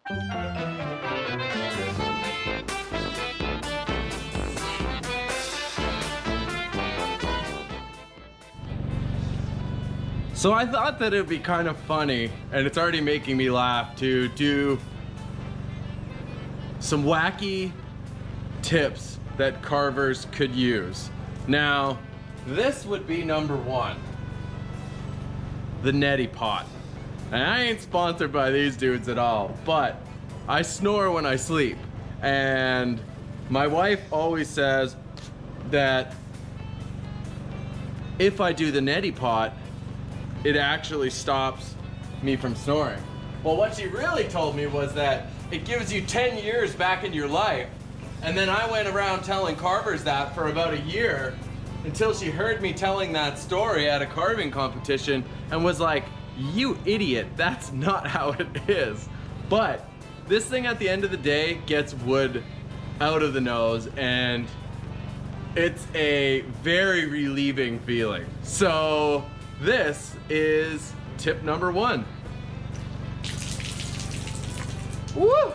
So I thought that it'd be kind of funny, and it's already making me laugh, to do some wacky tips that carvers could use. Now, this would be number one, the Neti Pot. And I ain't sponsored by these dudes at all, but I snore when I sleep. And my wife always says that if I do the Neti Pot, it actually stops me from snoring. Well, what she really told me was that it gives you 10 years back in your life. And then I went around telling carvers that for about a year until she heard me telling that story at a carving competition and was like, you idiot, that's not how it is. But this thing at the end of the day gets wood out of the nose, and it's a very relieving feeling. So this is tip number one. Woo!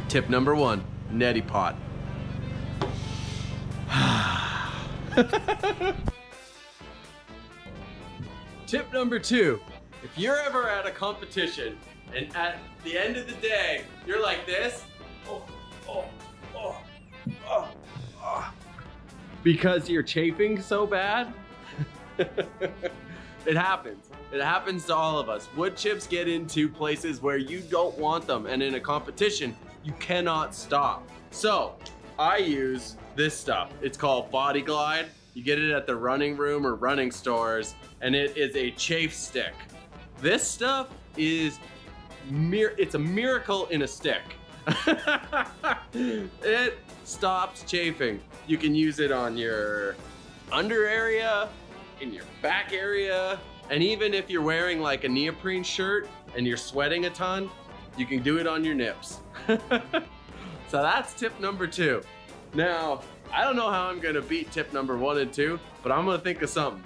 Tip number one, Neti Pot. Tip number two, if you're ever at a competition and at the end of the day, you're like this, because you're chafing so bad, it happens. It happens to all of us. Wood chips get into places where you don't want them, and in a competition, you cannot stop. So I use this stuff. It's called Body Glide. You get it at the running room or running stores, and it is a chafe stick. This stuff is it's a miracle in a stick. It stops chafing. You can use it on your under area, in your back area, and even if you're wearing like a neoprene shirt and you're sweating a ton, you can do it on your nips. So that's tip number two. Now, I don't know how I'm gonna beat tip number one and two, but I'm gonna think of something.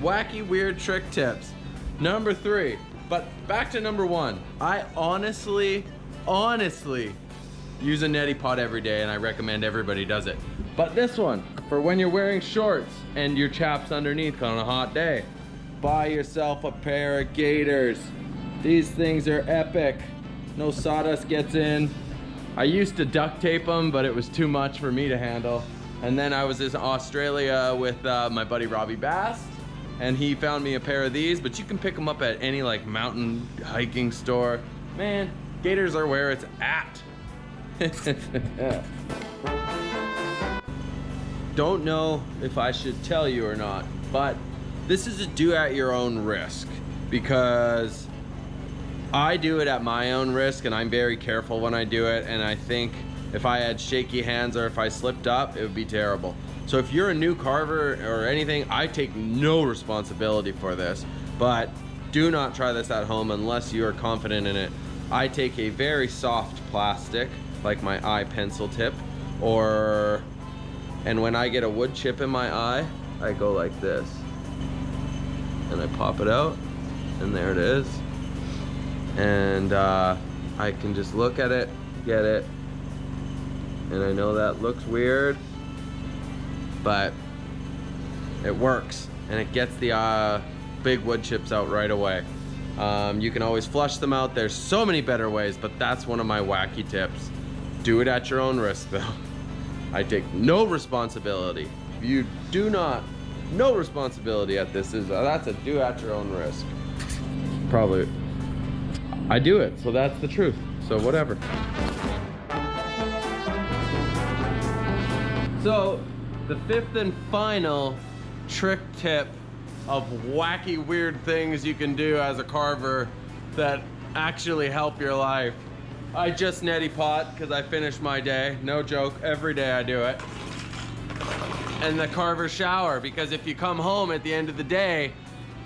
Wacky weird trick tips. Number three, but back to number one. I honestly use a Neti Pot every day, and I recommend everybody does it. But this one, for when you're wearing shorts and your chaps underneath on a hot day, buy yourself a pair of Gators. These things are epic. No sawdust gets in. I used to duct tape them, but it was too much for me to handle. And then I was in Australia with my buddy Robbie Bass, and he found me a pair of these, but you can pick them up at any like mountain hiking store. Man, Gators are where it's at. Don't know if I should tell you or not, but this is a do at your own risk, because I do it at my own risk, and I'm very careful when I do it, and I think if I had shaky hands or if I slipped up, it would be terrible. So if you're a new carver or anything, I take no responsibility for this, but do not try this at home unless you are confident in it. I take a very soft plastic, like my eye pencil tip, and when I get a wood chip in my eye, I go like this, and I pop it out, and there it is. And I can just look at it, get it, and I know that looks weird, but it works, and it gets the big wood chips out right away. You can always flush them out. There's so many better ways, but that's one of my wacky tips. Do it at your own risk though. I take no responsibility. You do not, no responsibility at this. That's a do at your own risk. Probably. I do it, so that's the truth. So whatever. So the fifth and final trick tip of wacky weird things you can do as a carver that actually help your life. I just Neti Pot because I finished my day. No joke, every day I do it. And the carver shower, because if you come home at the end of the day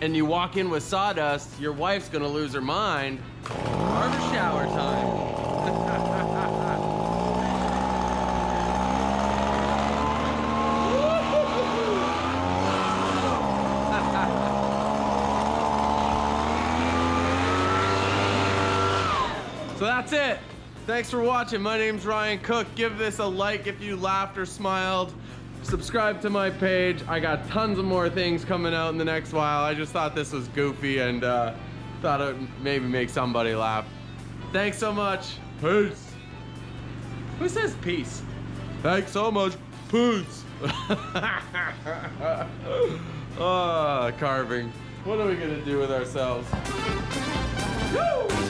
and you walk in with sawdust, your wife's gonna lose her mind. Carver shower. more time. So that's it. Thanks for watching. My name's Ryan Cook. Give this a like if you laughed or smiled. Subscribe to my page. I got tons of more things coming out in the next while. I just thought this was goofy and thought it would maybe make somebody laugh. Thanks so much. Peace. Who says peace? Thanks so much. Peace. Carving. What are we gonna do with ourselves? Woo!